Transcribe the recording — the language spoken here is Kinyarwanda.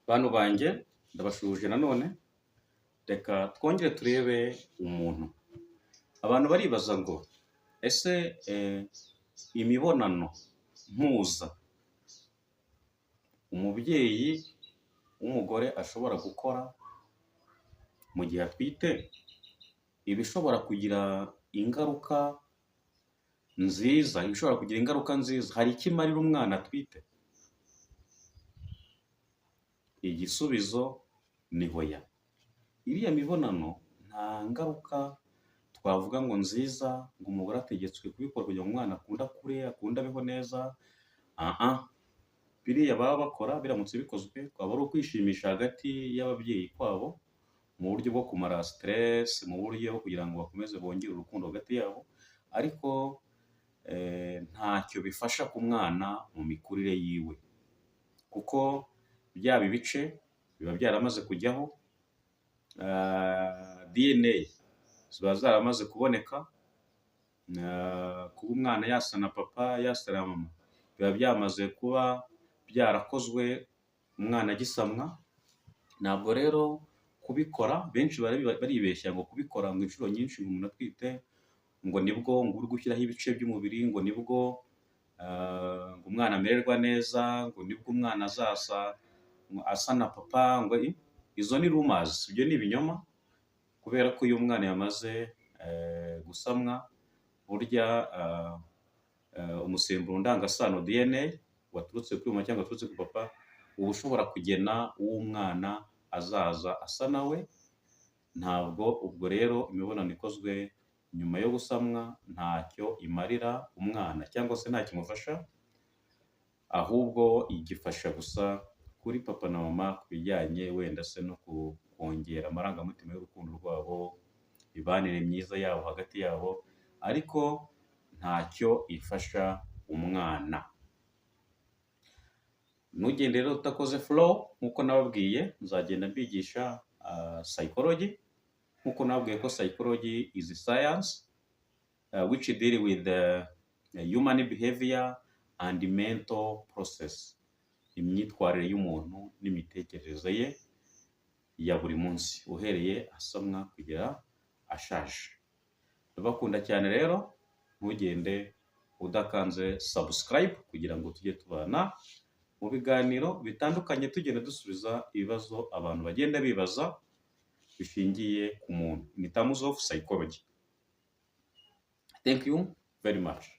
Bantu banjye ndabashuje nanone, reka twongere turebe umuntu. Abantu baribaza ngo ese imibonano mpuza umubyeyi w'umugore ashobora gukora mu gihe atwite, ibishobora kugira ingaruka nziza, ibishobora kugira ingaruka nziza, hari icyo imarira umwana atwite? Igisubizo ni hoya. Iriya mibonano nta ngaruka twavuga ngo nziza, ngo umugore ategetswe kubikora kugira ngo umwana akunde akure, akunde abeho neza. Biriya baba bakora biramutse bikozwe, twaba ari ukwishimisha hagati y'ababyeyi kwabo, mu buryo bwo kumara stress, mu buryo bwo kugira ngo bakomeze bongere urukundo hagati yabo, ariko ntacyo bifasha ku mwana mu mikurire yiwe, kuko byaba ibice biba byaramaze kujyaho, DNA ziba zaramaze kuboneka, kuba umwana yasa na papa, yasa na mama, biba byamaze kuba byarakozwe umwana agisamwa. Ntabwo rero kubikora, benshi baribeshya ngo kubikora ngo inshuro nyinshi umuntu atwite ngo nibwo ngo uri gushyiraho ibice by'umubiri, ngo nibwo ngo umwana amererwa neza, ngo nibwo umwana azasa asa na papa, ngo izo ni rumors, ibyo ni ibinyoma, kubera ko iyo umwana yamaze gusamwa, burya umusemburo ndangasano DNA waturutse kuri mama cyangwa waturutse kuri papa uba ushobora kugena uwo umwana azaza asa nawe. Ntabwo ubwo rero imibonano ikozwe nyuma yo gusamwa ntacyo imarira umwana, cyangwa se ntacyo imufasha, ahubwo igifasha gusa kuri papa na mama ku bijyanye wenda se no kongera amarangamutima y'urukundo rwabo, imibanire myiza yabo hagati yabo, ariko ntacyo ifasha umwana. Ntugende rero utakoze flow, nk'uko nababwiye nzagenda mbigisha psychology, nk'uko nababwiye ko psychology is science which deal with human behavior and mental process, imyitwarire y'umuntu n'imitekerereze ye ya buri munsi, uhereye asamwa kugera ashaje. Ndabakunda cyane rero, ntugende udakanze subscribe kugira ngo tujye tubana mu biganiro bitandukanye, tugenda dusubiza ibibazo abantu bagenda bibaza bishingiye ku muntu in terms of psychology. Thank you very much.